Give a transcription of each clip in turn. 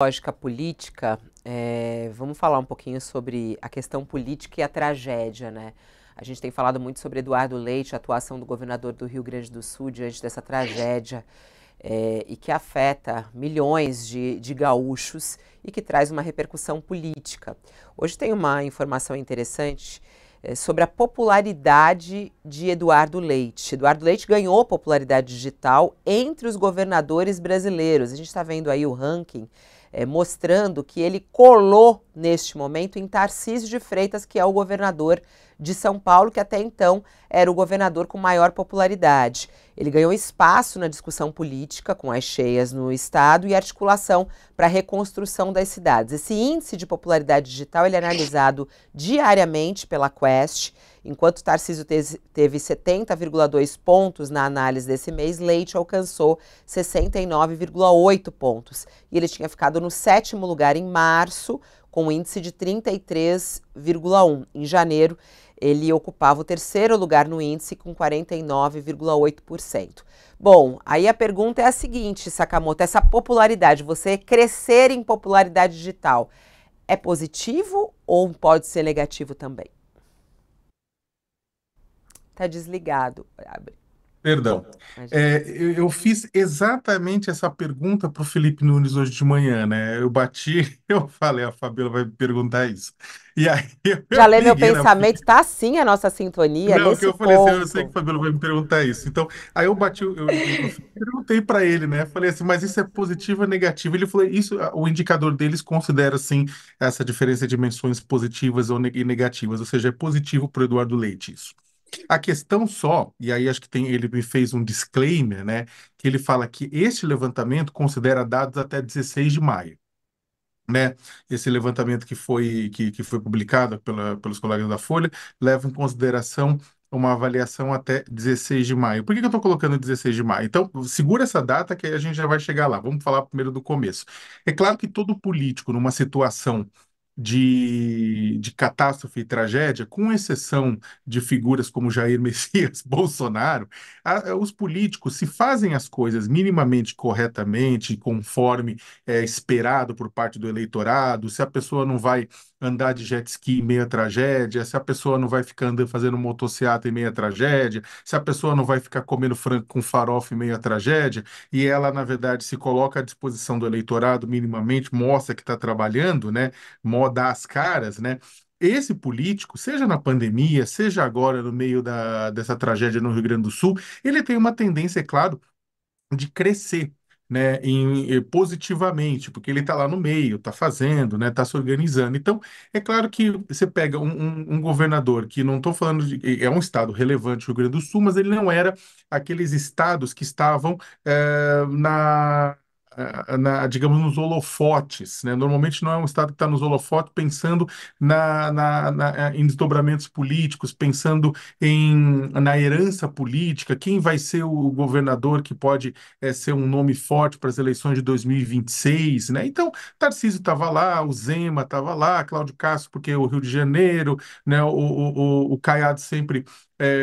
Lógica política, vamos falar um pouquinho sobre a questão política e a tragédia, né? A gente tem falado muito sobre Eduardo Leite, a atuação do governador do Rio Grande do Sul diante dessa tragédia, e que afeta milhões de gaúchos e que traz uma repercussão política. Hoje tem uma informação interessante sobre a popularidade de Eduardo Leite. Eduardo Leite ganhou popularidade digital entre os governadores brasileiros. A gente está vendo aí o ranking mostrando que ele colou neste momento em Tarcísio de Freitas, que é o governador de São Paulo, que até então era o governador com maior popularidade. Ele ganhou espaço na discussão política, com as cheias no estado e articulação para a reconstrução das cidades. Esse índice de popularidade digital ele é analisado diariamente pela Quest. Enquanto Tarcísio teve 70,2 pontos na análise desse mês, Leite alcançou 69,8 pontos. E ele tinha ficado no 7º lugar em março, com um índice de 33,1. Em janeiro, ele ocupava o 3º lugar no índice, com 49,8%. Bom, aí a pergunta é a seguinte, Sakamoto, essa popularidade, você crescer em popularidade digital, é positivo ou pode ser negativo também? Tá desligado. Abre. Perdão. Imagina. Eu fiz exatamente essa pergunta para o Felipe Nunes hoje de manhã, né? Eu bati, eu falei, a Fabiola vai me perguntar isso. E aí Já eu lê meu liguei na pensamento? Tá assim a nossa sintonia Não, que nesse eu falei assim, eu sei que ponto. o Fabiola vai me perguntar isso. Então, aí eu bati, eu perguntei para ele, né? Falei assim, mas isso é positivo ou negativo? Ele falou, isso, o indicador deles considera, assim, essa diferença de menções positivas e negativas, ou seja, é positivo para o Eduardo Leite isso. A questão só, e aí acho que tem, ele me fez um disclaimer, né? Que ele fala que este levantamento considera dados até 16 de maio, né? Esse levantamento que foi publicado pelos colegas da Folha leva em consideração uma avaliação até 16 de maio. Por que que eu estou colocando 16 de maio? Então, segura essa data que aí a gente já vai chegar lá. Vamos falar primeiro do começo. É claro que todo político, numa situação de catástrofe e tragédia, com exceção de figuras como Jair Messias Bolsonaro, os políticos, se fazem as coisas minimamente corretamente, conforme esperado por parte do eleitorado, se a pessoa não vai andar de jet ski em meia tragédia, se a pessoa não vai ficar andando fazendo motociata em meia tragédia, se a pessoa não vai ficar comendo frango com farofa em meia tragédia, e ela, na verdade, se coloca à disposição do eleitorado minimamente, mostra que está trabalhando, né? Dá as caras, né? Esse político, seja na pandemia, seja agora no meio dessa tragédia no Rio Grande do Sul, ele tem uma tendência, é claro, de crescer, né, positivamente, porque ele está lá no meio, está fazendo, né, está se organizando. Então, é claro que você pega um governador que não estou falando de, é um estado relevante, o Rio Grande do Sul, mas ele não era aqueles estados que estavam digamos, nos holofotes, né? Normalmente não é um estado que está nos holofotes pensando em desdobramentos políticos, pensando na herança política, quem vai ser o governador que pode ser um nome forte para as eleições de 2026, né? Então, Tarcísio estava lá, o Zema estava lá, Cláudio Castro, porque é o Rio de Janeiro, né? O Caiado sempre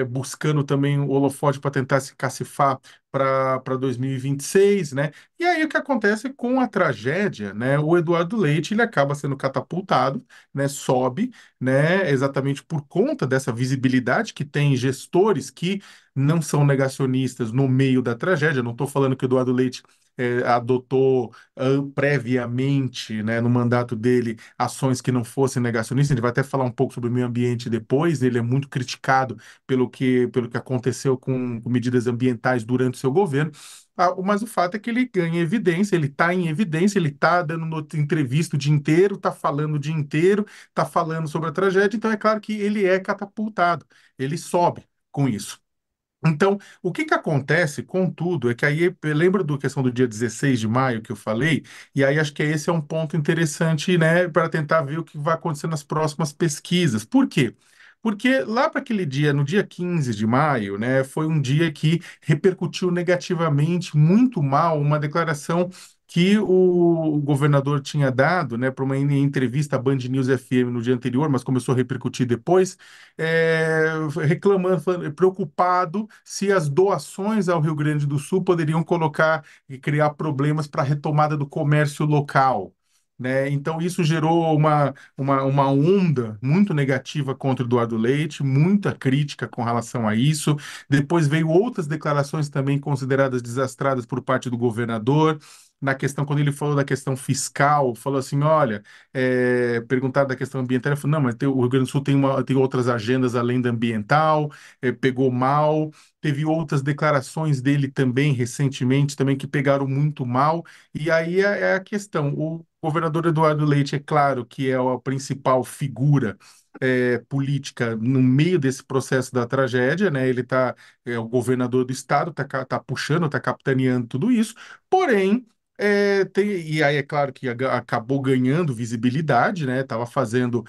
buscando também o holofote para tentar se cacifar para 2026, né? E aí o que acontece com a tragédia, né? O Eduardo Leite ele acaba sendo catapultado, né? Sobe, né? Exatamente por conta dessa visibilidade que tem gestores que não são negacionistas no meio da tragédia. Não estou falando que o Eduardo Leite adotou previamente, né, no mandato dele, ações que não fossem negacionistas. Ele vai até falar um pouco sobre o meio ambiente depois. Ele é muito criticado pelo que aconteceu com medidas ambientais durante o seu governo. Mas o fato é que ele ganha evidência, ele está em evidência, ele está dando entrevista o dia inteiro, está falando o dia inteiro, está falando sobre a tragédia. Então é claro que ele é catapultado, ele sobe com isso. Então, o que que acontece com tudo é que aí, lembra do questão do dia 16 de maio que eu falei? E aí acho que esse é um ponto interessante, né, para tentar ver o que vai acontecer nas próximas pesquisas. Por quê? Porque lá para aquele dia, no dia 15 de maio, né, foi um dia que repercutiu negativamente, muito mal, uma declaração que o governador tinha dado, né, para uma entrevista à Band News FM no dia anterior, mas começou a repercutir depois, é, reclamando, preocupado se as doações ao Rio Grande do Sul poderiam colocar e criar problemas para a retomada do comércio local. né? Então, isso gerou uma onda muito negativa contra o Eduardo Leite, muita crítica com relação a isso. Depois veio outras declarações também consideradas desastradas por parte do governador. Na questão, quando ele falou da questão fiscal, falou assim: olha, perguntaram da questão ambiental, ele falou: não, mas o Rio Grande do Sul tem outras agendas além da ambiental, pegou mal. Teve outras declarações dele também recentemente, também que pegaram muito mal. E aí é a questão. O governador Eduardo Leite, é claro que é a principal figura política no meio desse processo da tragédia, né? Ele é o governador do estado, tá puxando, tá capitaneando tudo isso. Porém, e aí é claro que acabou ganhando visibilidade, né? Estava fazendo,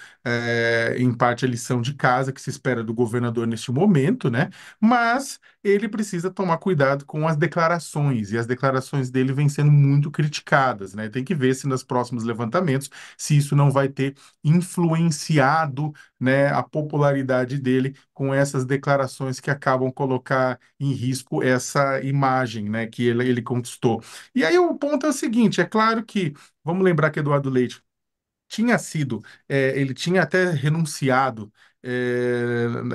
em parte, a lição de casa que se espera do governador neste momento, né? Mas ele precisa tomar cuidado com as declarações, e as declarações dele vêm sendo muito criticadas, né? Tem que ver se nos próximos levantamentos, se isso não vai ter influenciado, né, a popularidade dele com essas declarações que acabam colocar em risco essa imagem, né, que ele conquistou. E aí o ponto é o seguinte, é claro que, vamos lembrar que Eduardo Leite tinha sido, ele tinha até renunciado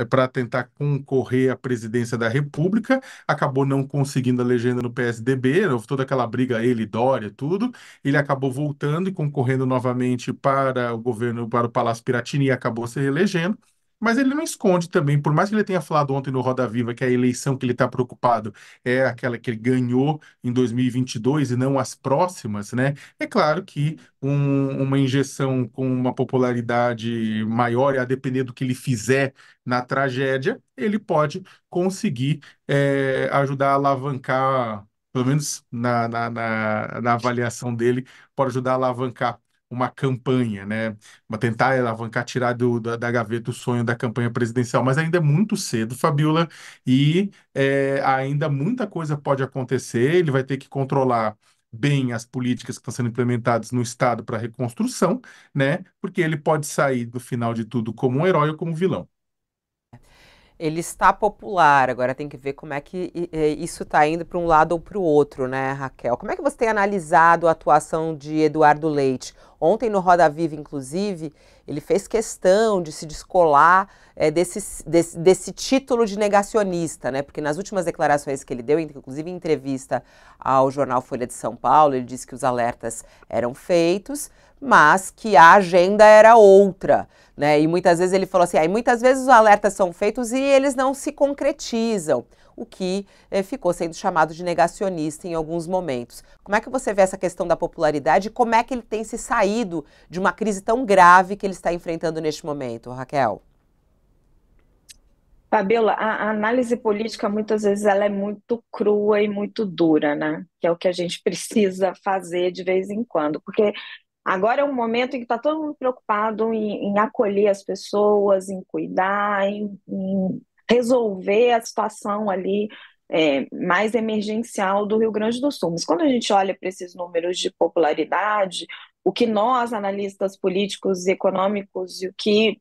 para tentar concorrer à presidência da República, acabou não conseguindo a legenda no PSDB, houve toda aquela briga, ele, Dória, tudo. Ele acabou voltando e concorrendo novamente para o governo, para o Palácio Piratini e acabou se reelegendo. Mas ele não esconde também, por mais que ele tenha falado ontem no Roda Viva que a eleição que ele está preocupado é aquela que ele ganhou em 2022 e não as próximas, né? É claro que uma injeção com uma popularidade maior, e a depender do que ele fizer na tragédia, ele pode conseguir ajudar a alavancar, pelo menos na avaliação dele, pode ajudar a alavancar uma campanha, né? Tentar alavancar, tirar da gaveta o sonho da campanha presidencial, mas ainda é muito cedo, Fabiola, e ainda muita coisa pode acontecer, ele vai ter que controlar bem as políticas que estão sendo implementadas no Estado para a reconstrução, né? Porque ele pode sair do final de tudo como um herói ou como um vilão. Ele está popular, agora tem que ver como é que isso está indo para um lado ou para o outro, né, Raquel? Como é que você tem analisado a atuação de Eduardo Leite? Ontem no Roda Viva, inclusive, ele fez questão de se descolar desse título de negacionista, né? Porque nas últimas declarações que ele deu, inclusive em entrevista ao jornal Folha de São Paulo, ele disse que os alertas eram feitos, mas que a agenda era outra, né? E muitas vezes ele falou assim, aí muitas vezes os alertas são feitos e eles não se concretizam, o que ficou sendo chamado de negacionista em alguns momentos. Como é que você vê essa questão da popularidade e como é que ele tem se saído de uma crise tão grave que ele está enfrentando neste momento, Raquel? Fabiola, a análise política muitas vezes ela é muito crua e muito dura, né? Que é o que a gente precisa fazer de vez em quando, porque agora é um momento em que está todo mundo preocupado em acolher as pessoas, em cuidar, em resolver a situação ali mais emergencial do Rio Grande do Sul. Mas quando a gente olha para esses números de popularidade, o que nós, analistas políticos e econômicos, e o que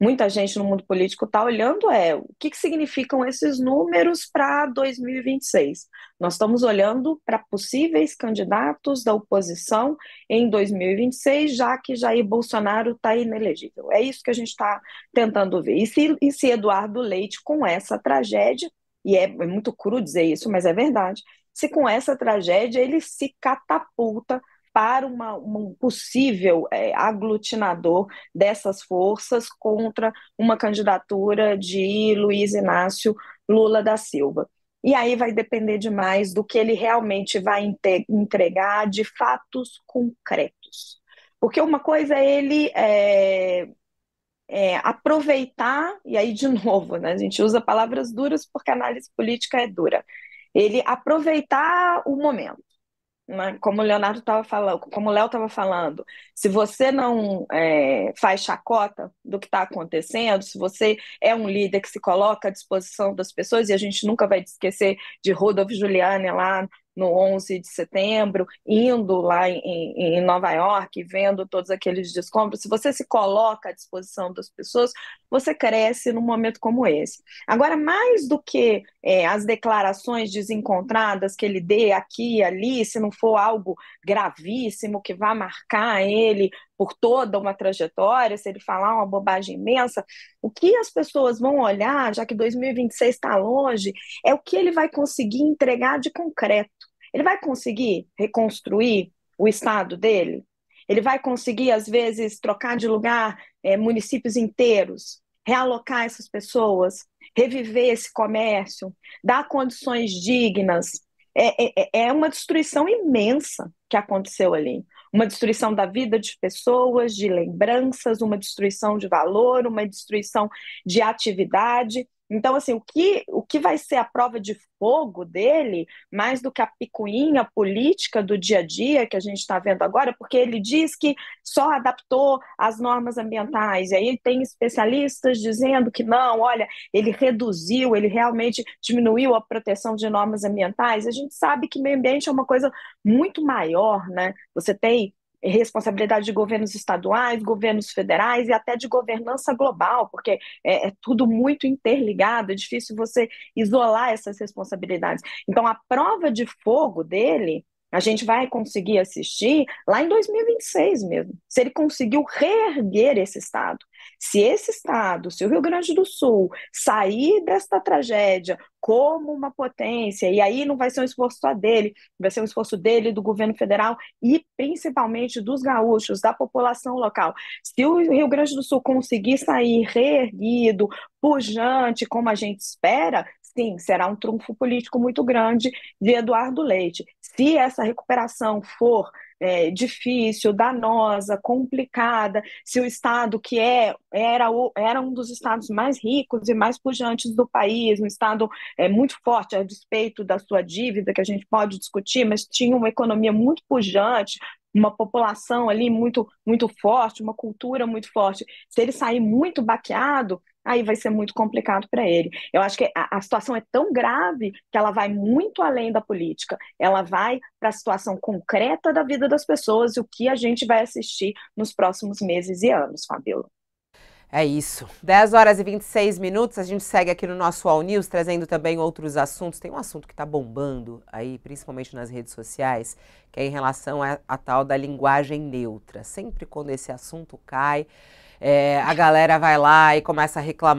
muita gente no mundo político está olhando é o que significam esses números para 2026. Nós estamos olhando para possíveis candidatos da oposição em 2026, já que Jair Bolsonaro está inelegível. É isso que a gente está tentando ver. E se Eduardo Leite, com essa tragédia, e é muito cru dizer isso, mas é verdade, se com essa tragédia ele se catapulta para um possível aglutinador dessas forças contra uma candidatura de Luiz Inácio Lula da Silva. E aí vai depender demais do que ele realmente vai entregar de fatos concretos. Porque uma coisa é ele aproveitar, e aí de novo, né, a gente usa palavras duras porque a análise política é dura. Ele aproveitar o momento, né? Como o Leonardo estava falando, como o Léo estava falando, se você não faz chacota do que está acontecendo, se você é um líder que se coloca à disposição das pessoas, e a gente nunca vai esquecer de Rudolph Giuliani lá no 11 de setembro, indo lá em Nova York, vendo todos aqueles escombros, se você se coloca à disposição das pessoas, você cresce num momento como esse. Agora, mais do que as declarações desencontradas que ele dê aqui e ali, se não for algo gravíssimo que vá marcar ele por toda uma trajetória, se ele falar uma bobagem imensa, o que as pessoas vão olhar, já que 2026 está longe, é o que ele vai conseguir entregar de concreto. Ele vai conseguir reconstruir o estado dele? Ele vai conseguir, às vezes, trocar de lugar municípios inteiros, realocar essas pessoas, reviver esse comércio, dar condições dignas? É uma destruição imensa que aconteceu ali. Uma destruição da vida de pessoas, de lembranças, uma destruição de valor, uma destruição de atividade. Então, assim, o que vai ser a prova de fogo dele, mais do que a picuinha política do dia a dia que a gente está vendo agora, porque ele diz que só adaptou as normas ambientais, e aí tem especialistas dizendo que não, olha, ele reduziu, ele realmente diminuiu a proteção de normas ambientais. A gente sabe que meio ambiente é uma coisa muito maior, né? Você tem responsabilidade de governos estaduais, governos federais e até de governança global, porque é tudo muito interligado, é difícil você isolar essas responsabilidades. Então, a prova de fogo dele, a gente vai conseguir assistir lá em 2026 mesmo, se ele conseguiu reerguer esse Estado. Se esse Estado, se o Rio Grande do Sul sair desta tragédia como uma potência, e aí não vai ser um esforço só dele, vai ser um esforço dele, do governo federal e principalmente dos gaúchos, da população local. Se o Rio Grande do Sul conseguir sair reerguido, pujante, como a gente espera, sim, será um trunfo político muito grande de Eduardo Leite. Se essa recuperação for difícil, danosa, complicada, se o estado que era um dos estados mais ricos e mais pujantes do país, um estado muito forte a despeito da sua dívida, que a gente pode discutir, mas tinha uma economia muito pujante, uma população ali muito, muito forte, uma cultura muito forte. Se ele sair muito baqueado, aí vai ser muito complicado para ele. Eu acho que a situação é tão grave que ela vai muito além da política. Ela vai para a situação concreta da vida das pessoas e o que a gente vai assistir nos próximos meses e anos, Fabíola. É isso. 10 horas e 26 minutos, a gente segue aqui no nosso All News, trazendo também outros assuntos. Tem um assunto que está bombando aí, principalmente nas redes sociais, que é em relação à tal da linguagem neutra. Sempre quando esse assunto cai, a galera vai lá e começa a reclamar